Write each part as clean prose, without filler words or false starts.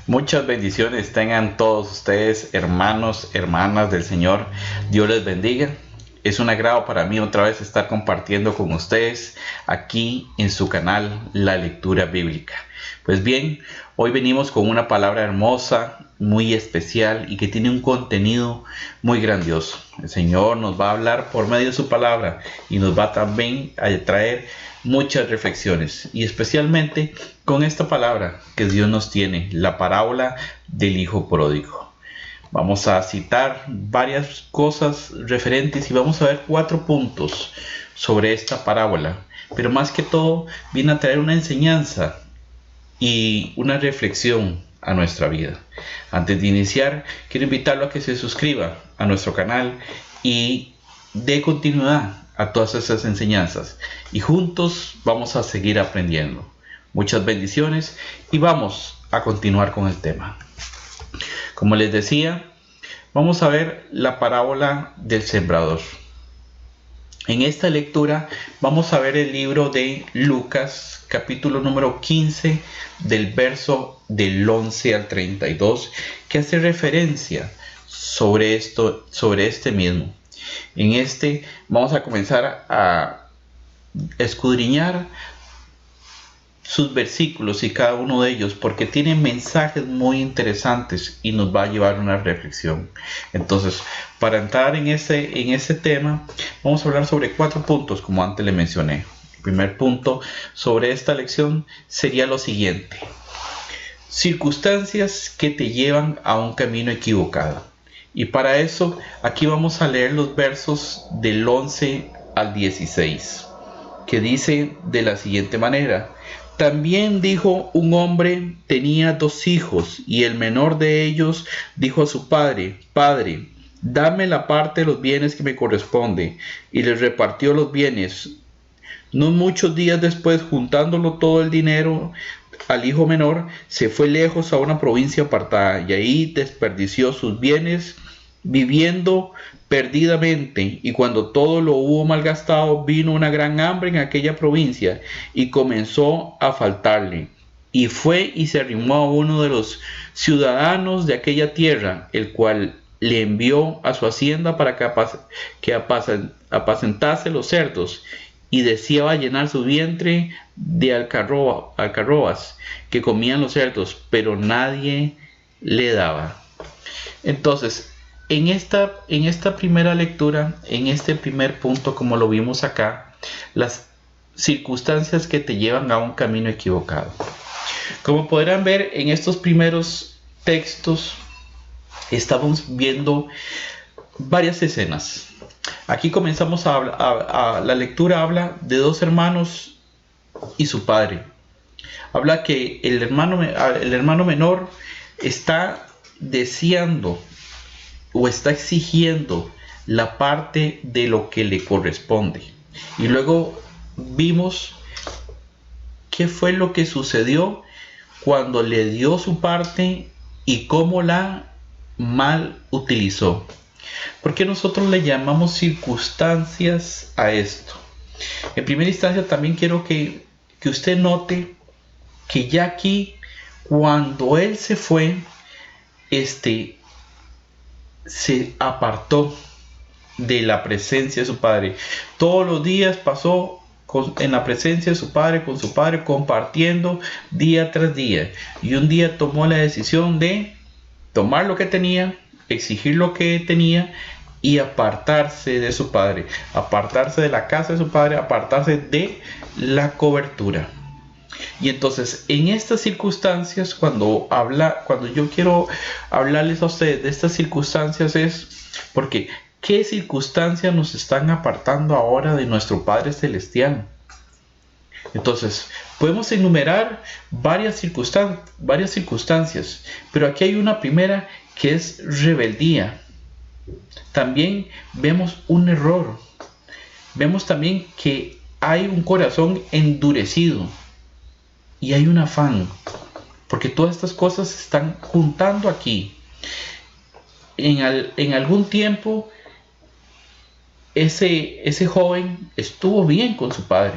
Muchas bendiciones tengan todos ustedes, hermanos, hermanas del Señor. Dios les bendiga. Es un agrado para mí otra vez estar compartiendo con ustedes aquí en su canal La Lectura Bíblica. Pues bien, hoy venimos con una palabra hermosa, muy especial y que tiene un contenido muy grandioso. El Señor nos va a hablar por medio de su palabra y nos va también a traer muchas reflexiones, y especialmente con esta palabra que Dios nos tiene, la parábola del hijo pródigo. Vamos a citar varias cosas referentes y vamos a ver 4 puntos sobre esta parábola, pero más que todo viene a traer una enseñanza y una reflexión a nuestra vida. Antes de iniciar, quiero invitarlo a que se suscriba a nuestro canal y dé continuidad a todas esas enseñanzas, y juntos vamos a seguir aprendiendo. Muchas bendiciones y vamos a continuar con el tema. Como les decía, vamos a ver la parábola del sembrador. En esta lectura vamos a ver el libro de Lucas, capítulo número 15, del verso del 11 al 32, que hace referencia sobre este mismo. En este vamos a comenzar a escudriñar sus versículos y cada uno de ellos, porque tienen mensajes muy interesantes y nos va a llevar a una reflexión. Entonces, para entrar en ese tema, vamos a hablar sobre 4 puntos, como antes le mencioné. El primer punto sobre esta lección sería lo siguiente: circunstancias que te llevan a un camino equivocado. Y para eso, aquí vamos a leer los versos del 11 al 16, que dice de la siguiente manera: también dijo un hombre tenía 2 hijos, y el menor de ellos dijo a su padre: Padre, dame la parte de los bienes que me corresponde. Y les repartió los bienes. No muchos días después, juntándolo todo el dinero al hijo menor, se fue lejos a una provincia apartada, y ahí desperdició sus bienes viviendo perdidamente. Y cuando todo lo hubo malgastado, vino una gran hambre en aquella provincia y comenzó a faltarle. Y fue y se arrimó a uno de los ciudadanos de aquella tierra, el cual le envió a su hacienda para que apacentase los cerdos, y deseaba llenar su vientre de alcarrobas que comían los cerdos, pero nadie le daba. Entonces, en esta primera lectura, en este primer punto, como lo vimos acá, las circunstancias que te llevan a un camino equivocado. Como podrán ver en estos primeros textos, estamos viendo varias escenas. Aquí comenzamos la lectura habla de 2 hermanos y su padre. Habla que el hermano menor está deseando o está exigiendo la parte de lo que le corresponde. Y luego vimos qué fue lo que sucedió cuando le dio su parte y cómo la mal utilizó. ¿Por qué nosotros le llamamos circunstancias a esto? En primera instancia, también quiero que usted note que ya aquí, cuando él se fue, se apartó de la presencia de su padre. Todos los días pasó en la presencia de su padre, con su padre, compartiendo día tras día. Y un día tomó la decisión de tomar lo que tenía, exigir lo que tenía y apartarse de su padre, apartarse de la casa de su padre, apartarse de la cobertura. Y entonces, en estas circunstancias, cuando yo quiero hablarles a ustedes de estas circunstancias, es porque ¿qué circunstancias nos están apartando ahora de nuestro Padre Celestial? Entonces, podemos enumerar varias circunstancias, pero aquí hay una primera que es rebeldía. También vemos un error. Vemos también que hay un corazón endurecido y hay un afán, porque todas estas cosas se están juntando aquí. En algún tiempo, ese joven estuvo bien con su padre,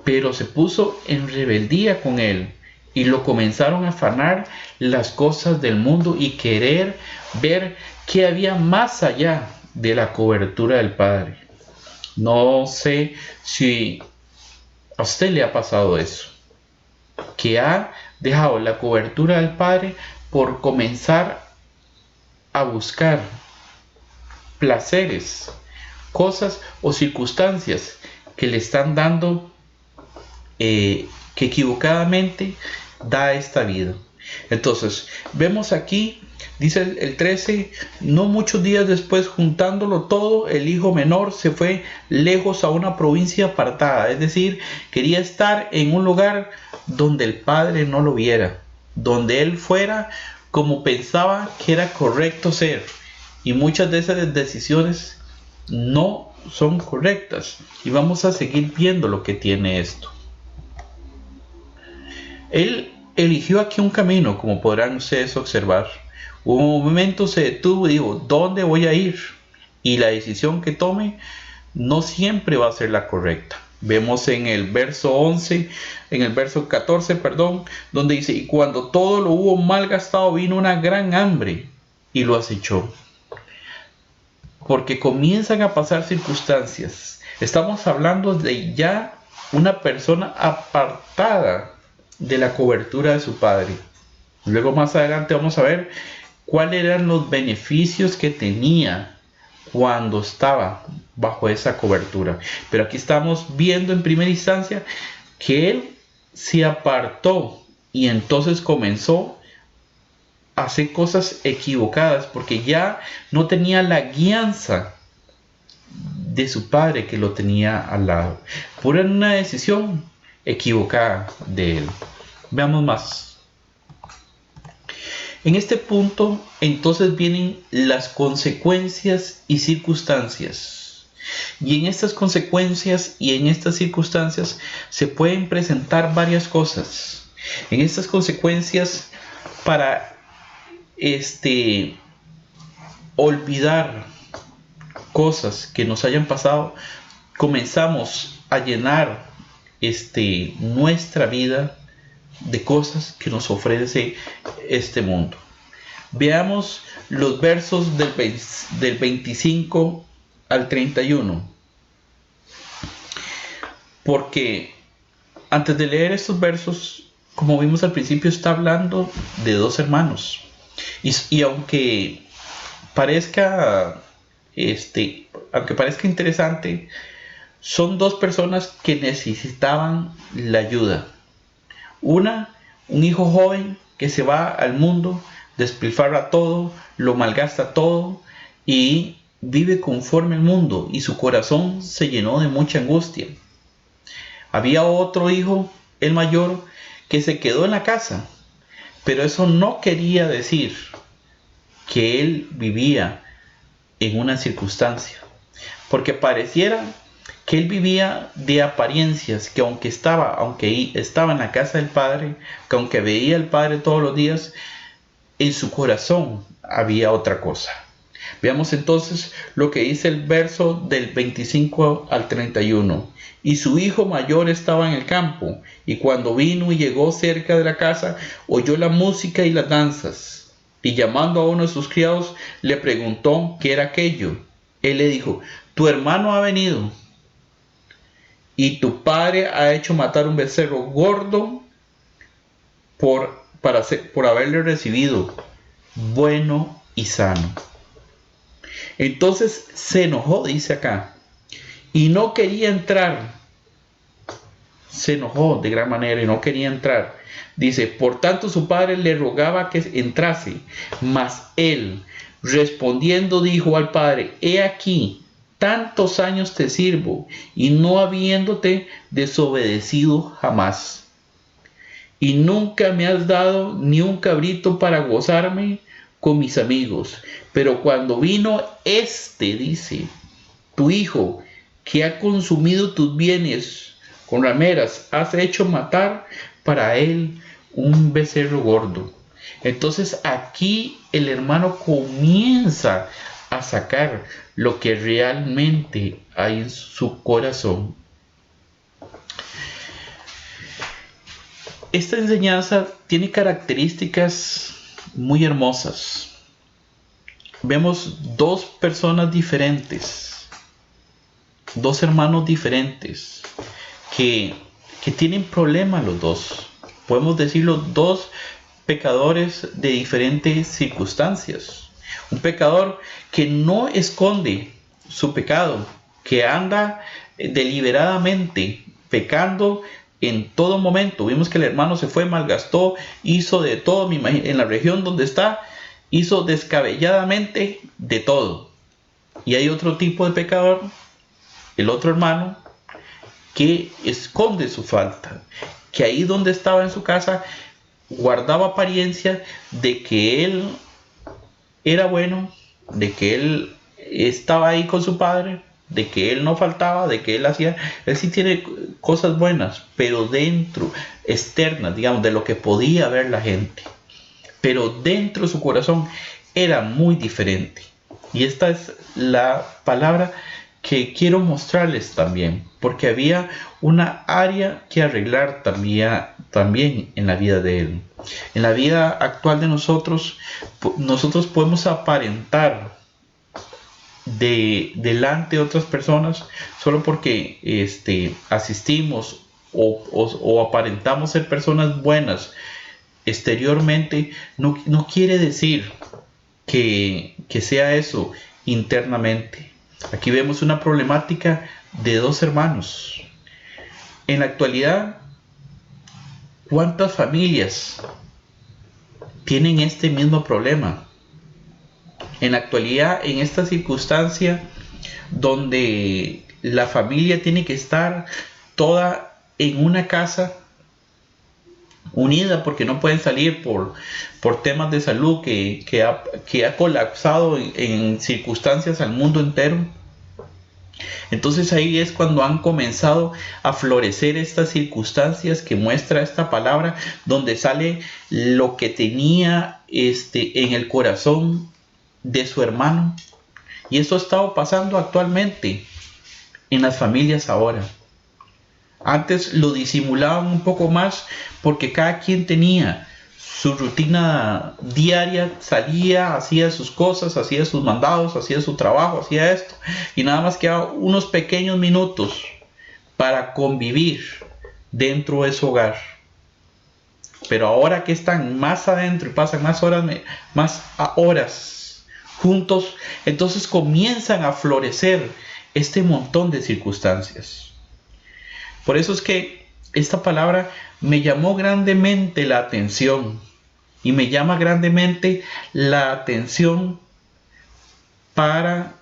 pero se puso en rebeldía con él y lo comenzaron a afanar las cosas del mundo y querer ver qué había más allá de la cobertura del Padre. No sé si a usted le ha pasado eso, que ha dejado la cobertura del Padre por comenzar a buscar placeres, cosas o circunstancias que le están dando, que equivocadamente da esta vida. Entonces, vemos aquí, dice el 13, no muchos días después, juntándolo todo, el hijo menor se fue lejos a una provincia apartada, es decir, quería estar en un lugar donde el padre no lo viera, donde él fuera como pensaba que era correcto ser, y muchas de esas decisiones no son correctas, y vamos a seguir viendo lo que tiene esto. Él eligió aquí un camino, como podrán ustedes observar. Un momento se detuvo y dijo, ¿dónde voy a ir? Y la decisión que tome no siempre va a ser la correcta. Vemos en el verso 11, en el verso 14, perdón, donde dice, y cuando todo lo hubo malgastado, vino una gran hambre y lo acechó. Porque comienzan a pasar circunstancias. Estamos hablando de ya una persona apartada de la cobertura de su padre. Luego más adelante vamos a ver cuáles eran los beneficios que tenía cuando estaba bajo esa cobertura. Pero aquí estamos viendo en primera instancia que él se apartó y entonces comenzó a hacer cosas equivocadas porque ya no tenía la guianza de su padre que lo tenía al lado. Por una decisión equivocada de él. Veamos más. En este punto, entonces vienen las consecuencias y circunstancias. Y en estas consecuencias y en estas circunstancias se pueden presentar varias cosas. En estas consecuencias, para olvidar cosas que nos hayan pasado, comenzamos a llenar nuestra vida de cosas que nos ofrece este mundo. Veamos los versos del 25 al 31. Porque antes de leer estos versos, como vimos al principio, está hablando de dos hermanos. Y aunque parezca interesante, son dos personas que necesitaban la ayuda. Un hijo joven que se va al mundo, despilfarra todo, lo malgasta todo y vive conforme al mundo, y su corazón se llenó de mucha angustia. Había otro hijo, el mayor, que se quedó en la casa, pero eso no quería decir que él vivía en una circunstancia, porque pareciera que él vivía de apariencias, que aunque estaba en la casa del padre, que aunque veía al padre todos los días, en su corazón había otra cosa. Veamos entonces lo que dice el verso del 25 al 31. Y su hijo mayor estaba en el campo, y cuando vino y llegó cerca de la casa, oyó la música y las danzas. Y llamando a uno de sus criados, le preguntó qué era aquello. Él le dijo, tu hermano ha venido, y tu padre ha hecho matar un becerro gordo por haberle recibido bueno y sano. Entonces se enojó, dice acá, y no quería entrar. Se enojó de gran manera y no quería entrar. Dice, por tanto su padre le rogaba que entrase, mas él, respondiendo, dijo al padre, he aquí, tantos años te sirvo, y no habiéndote desobedecido jamás. Y nunca me has dado ni un cabrito para gozarme con mis amigos. Pero cuando vino dice, tu hijo, que ha consumido tus bienes con rameras, has hecho matar para él un becerro gordo. Entonces aquí el hermano comienza a sacar lo que realmente hay en su corazón. esta enseñanza tiene características muy hermosas. Vemos dos personas diferentes, dos hermanos diferentes, que tienen problemas los dos. Podemos decirlo, dos pecadores de diferentes circunstancias. Un pecador que no esconde su pecado, que anda deliberadamente pecando en todo momento. Vimos que el hermano se fue, malgastó, hizo de todo, en la región donde está, hizo descabelladamente de todo. Y hay otro tipo de pecador, el otro hermano, que esconde su falta, que ahí donde estaba en su casa guardaba apariencia de que él era bueno, de que él estaba ahí con su padre, de que él no faltaba, de que él sí tiene cosas buenas, pero dentro, externas, digamos, de lo que podía ver la gente, pero dentro de su corazón era muy diferente. Y esta es la palabra que quiero mostrarles también, porque había una área que arreglar también en la vida de él. En la vida actual de nosotros podemos aparentar delante de otras personas solo porque asistimos o aparentamos ser personas buenas exteriormente. No quiere decir que sea eso internamente. Aquí vemos una problemática de dos hermanos. En la actualidad, ¿cuántas familias tienen este mismo problema? En la actualidad, en esta circunstancia donde la familia tiene que estar toda en una casa unida porque no pueden salir por temas de salud que ha colapsado en circunstancias al mundo entero. Entonces ahí es cuando han comenzado a florecer estas circunstancias que muestra esta palabra, donde sale lo que tenía en el corazón de su hermano. Y eso ha estado pasando actualmente en las familias ahora. Antes lo disimulaban un poco más porque cada quien tenía su rutina diaria, salía, hacía sus cosas, hacía sus mandados, hacía su trabajo, hacía esto, y nada más quedaba unos pequeños minutos para convivir dentro de su hogar. Pero ahora que están más adentro y pasan más horas juntos, entonces comienzan a florecer este montón de circunstancias. Por eso es que esta palabra me llamó grandemente la atención, y me llama grandemente la atención para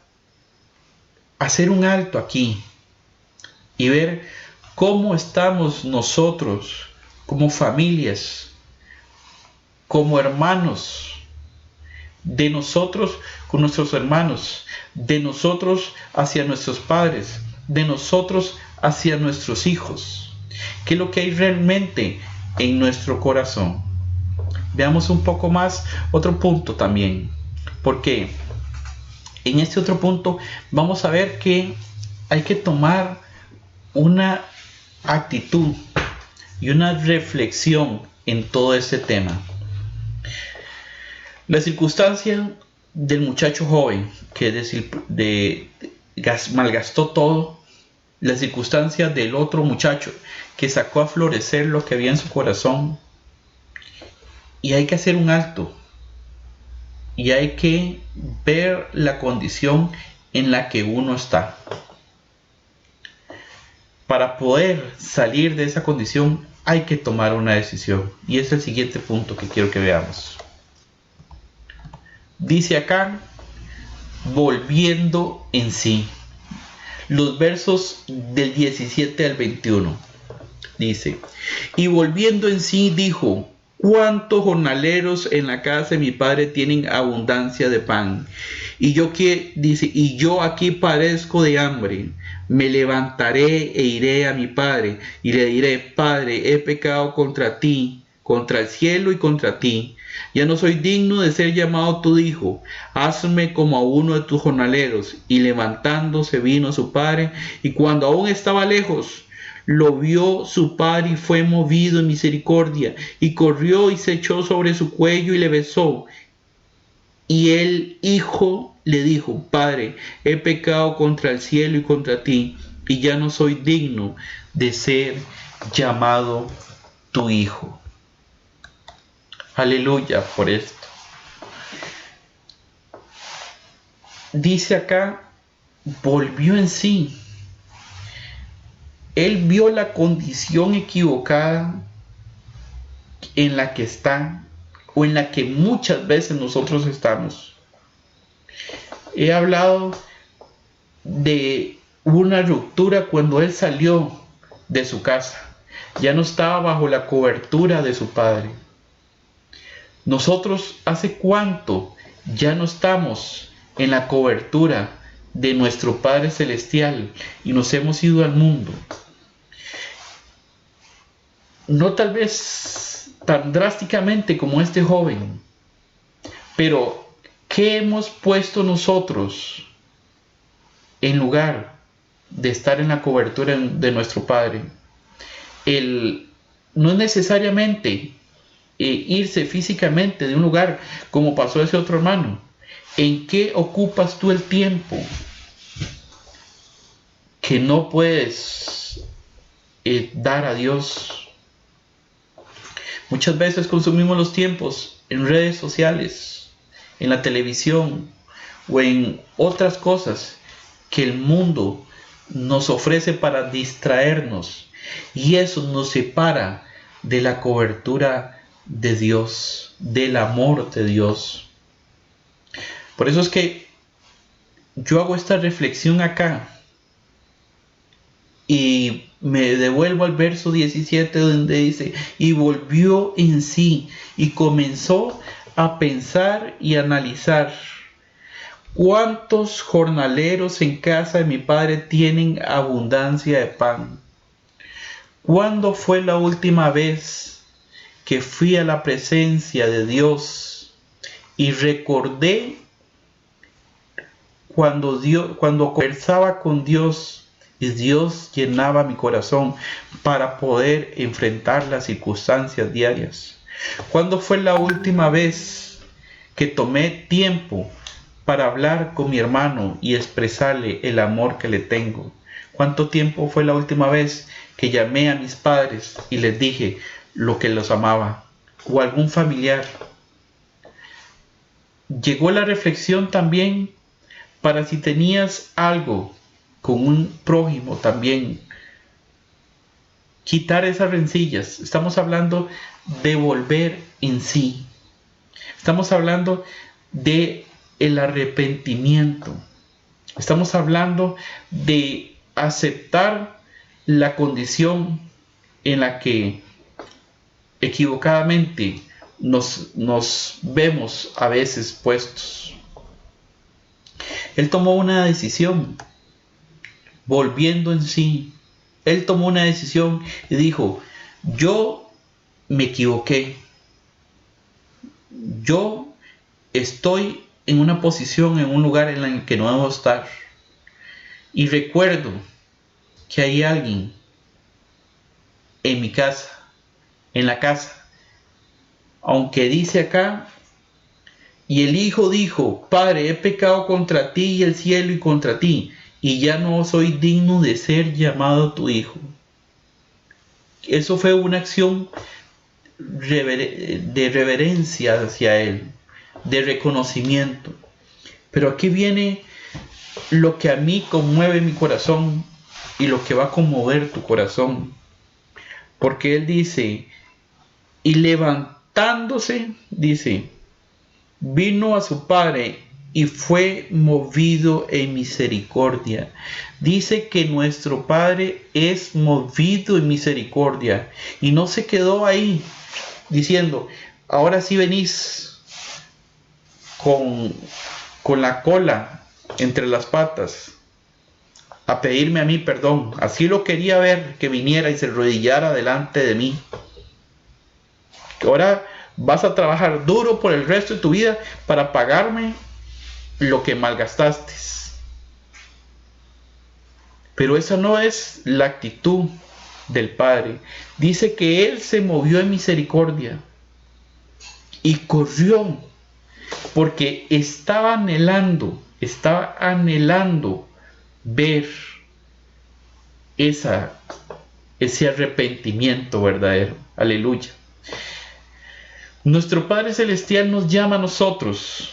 hacer un alto aquí y ver cómo estamos nosotros como familias, como hermanos, de nosotros con nuestros hermanos, de nosotros hacia nuestros padres, de nosotros hacia nuestros hijos. ¿Qué es lo que hay realmente en nuestro corazón? Veamos un poco más otro punto también, porque en este otro punto vamos a ver que hay que tomar una actitud y una reflexión en todo este tema. La circunstancia del muchacho joven que malgastó todo, la circunstancia del otro muchacho que sacó a florecer lo que había en su corazón, y hay que hacer un alto y hay que ver la condición en la que uno está. Para poder salir de esa condición hay que tomar una decisión, y es el siguiente punto que quiero que veamos. Dice acá, volviendo en sí. Los versos del 17 al 21. Dice, y volviendo en sí dijo, ¿cuántos jornaleros en la casa de mi padre tienen abundancia de pan? Y yo aquí padezco de hambre. Me levantaré e iré a mi padre y le diré, Padre, he pecado contra ti, contra el cielo y contra ti. Ya no soy digno de ser llamado tu hijo. Hazme como a uno de tus jornaleros. Y levantándose vino su padre, y cuando aún estaba lejos, Lo vio su padre y fue movido en misericordia, y corrió y se echó sobre su cuello y le besó. Y el hijo le dijo: Padre, he pecado contra el cielo y contra ti, y ya no soy digno de ser llamado tu hijo. Aleluya por esto. Dice acá, volvió en sí. Él vio la condición equivocada en la que está, o en la que muchas veces nosotros estamos. He hablado de una ruptura cuando él salió de su casa. Ya no estaba bajo la cobertura de su padre. Nosotros, ¿hace cuánto ya no estamos en la cobertura de nuestro Padre Celestial y nos hemos ido al mundo? No tal vez tan drásticamente como este joven, pero ¿qué hemos puesto nosotros en lugar de estar en la cobertura de nuestro Padre? No es necesariamente irse físicamente de un lugar como pasó ese otro hermano. ¿En qué ocupas tú el tiempo que no puedes dar a Dios? Muchas veces consumimos los tiempos en redes sociales, en la televisión o en otras cosas que el mundo nos ofrece para distraernos, y eso nos separa de la cobertura de Dios, del amor de Dios. Por eso es que yo hago esta reflexión acá y me devuelvo al verso 17, donde dice: y volvió en sí y comenzó a pensar y analizar: ¿cuántos jornaleros en casa de mi padre tienen abundancia de pan? ¿Cuándo fue la última vez que fui a la presencia de Dios y recordé cuando conversaba con Dios y Dios llenaba mi corazón para poder enfrentar las circunstancias diarias? ¿Cuándo fue la última vez que tomé tiempo para hablar con mi hermano y expresarle el amor que le tengo? ¿Cuánto tiempo fue la última vez que llamé a mis padres y les dije lo que los amaba? O algún familiar. Llegó la reflexión también para si tenías algo con un prójimo también. Quitar esas rencillas. Estamos hablando de volver en sí. Estamos hablando de el arrepentimiento. Estamos hablando de aceptar la condición en la que equivocadamente nos vemos a veces puestos. Él tomó una decisión, volviendo en sí. Él tomó una decisión y dijo: yo me equivoqué. Yo estoy en una posición, en un lugar en el que no debo estar. Y recuerdo que hay alguien en mi casa, en la casa. Aunque dice acá: y el hijo dijo: Padre, he pecado contra ti y el cielo y contra ti, y ya no soy digno de ser llamado tu hijo. Eso fue una acción de reverencia hacia él, de reconocimiento. Pero aquí viene lo que a mí conmueve mi corazón y lo que va a conmover tu corazón. Porque él dice: y levantándose, dice, vino a su padre y fue movido en misericordia. Dice que nuestro Padre es movido en misericordia. Y no se quedó ahí diciendo: ahora sí venís con la cola entre las patas a pedirme a mí perdón. Así lo quería ver, que viniera y se arrodillara delante de mí. Que ahora vas a trabajar duro por el resto de tu vida para pagarme lo que malgastaste. Pero esa no es la actitud del Padre, dice que Él se movió en misericordia y corrió porque estaba anhelando ver ese arrepentimiento verdadero. Aleluya. Nuestro Padre Celestial nos llama a nosotros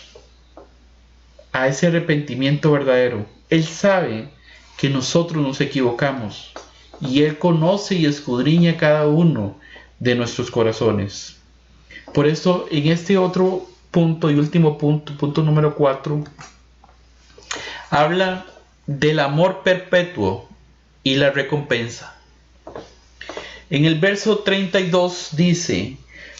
a ese arrepentimiento verdadero. Él sabe que nosotros nos equivocamos y Él conoce y escudriña cada uno de nuestros corazones. Por eso, en este otro punto y último punto, punto número 4, habla del amor perpetuo y la recompensa. En el verso 32 dice: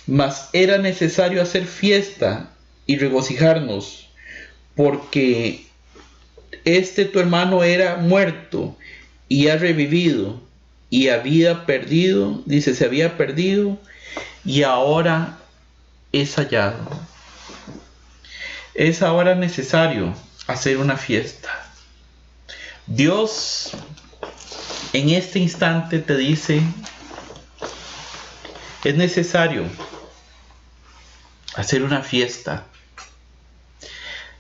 mas era necesario hacer fiesta y regocijarnos, porque tu hermano era muerto y ha revivido, y había perdido, dice, se había perdido y ahora es hallado. Es ahora necesario hacer una fiesta. Dios en este instante te dice: es necesario hacer una fiesta.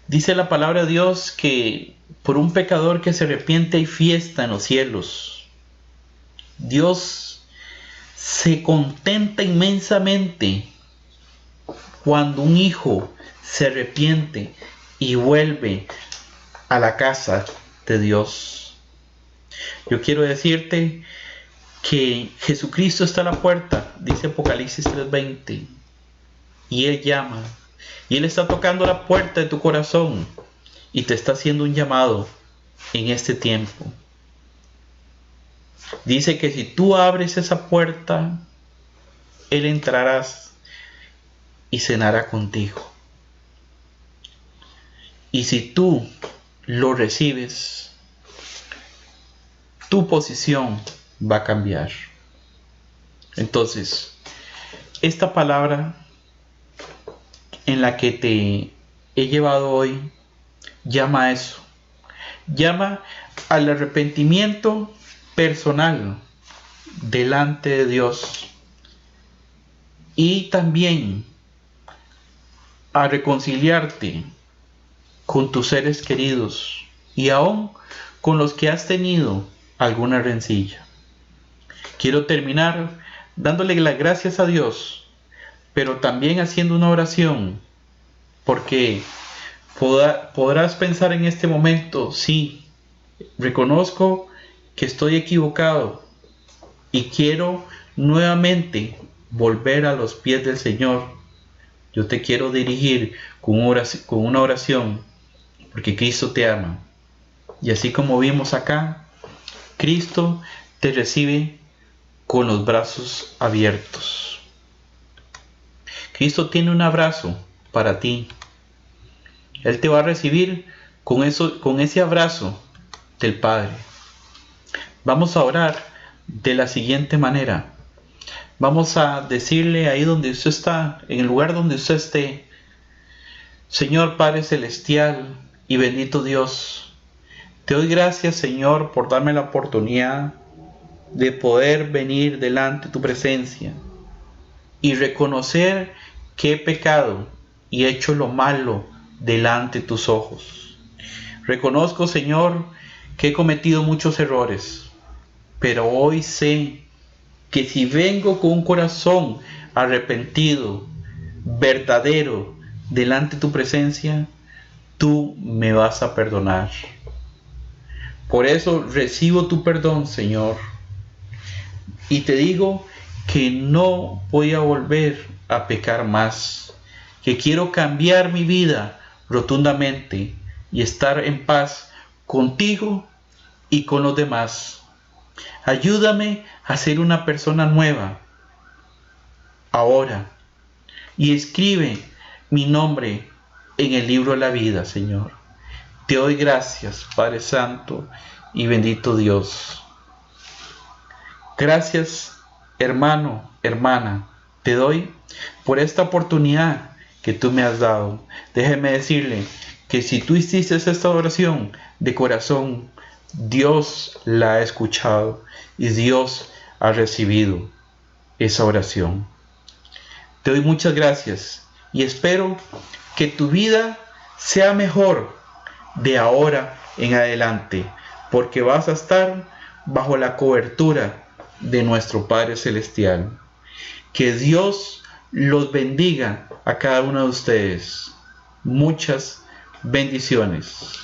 Dice la palabra de Dios que por un pecador que se arrepiente hay fiesta en los cielos. Dios se contenta inmensamente cuando un hijo se arrepiente y vuelve a la casa de Dios. Yo quiero decirte que Jesucristo está a la puerta, dice Apocalipsis 3:20, y Él llama, y Él está tocando la puerta de tu corazón y te está haciendo un llamado en este tiempo. Dice que si tú abres esa puerta, Él entrará y cenará contigo. Y si tú lo recibes, tu posición va a cambiar. Entonces, esta palabra en la que te he llevado hoy llama a eso. Llama al arrepentimiento personal delante de Dios y también a reconciliarte con tus seres queridos y aún con los que has tenido alguna rencilla. Quiero terminar dándole las gracias a Dios, pero también haciendo una oración, porque podrás pensar en este momento: sí, reconozco que estoy equivocado y quiero nuevamente volver a los pies del Señor. Yo te quiero dirigir con una oración, porque Cristo te ama. Y así como vimos acá, Cristo te recibe con los brazos abiertos. Cristo tiene un abrazo para ti. Él te va a recibir con ese abrazo del Padre. Vamos a orar de la siguiente manera. Vamos a decirle ahí donde usted está, en el lugar donde usted esté: Señor Padre Celestial y bendito Dios, te doy gracias, Señor, por darme la oportunidad de poder venir delante de tu presencia y reconocer que he pecado y he hecho lo malo delante de tus ojos. Reconozco, Señor, que he cometido muchos errores, pero hoy sé que si vengo con un corazón arrepentido, verdadero, delante de tu presencia, tú me vas a perdonar. Por eso recibo tu perdón, Señor, y te digo que no voy a volver a pecar más, que quiero cambiar mi vida rotundamente y estar en paz contigo y con los demás. Ayúdame a ser una persona nueva ahora y escribe mi nombre en el libro de la vida, Señor. Te doy gracias, Padre Santo y bendito Dios. Gracias, hermano, hermana, te doy por esta oportunidad que tú me has dado. Déjeme decirle que si tú hiciste esta oración de corazón, Dios la ha escuchado y Dios has recibido esa oración. Te doy muchas gracias y espero que tu vida sea mejor de ahora en adelante, porque vas a estar bajo la cobertura de nuestro Padre Celestial. Que Dios los bendiga a cada uno de ustedes. Muchas bendiciones.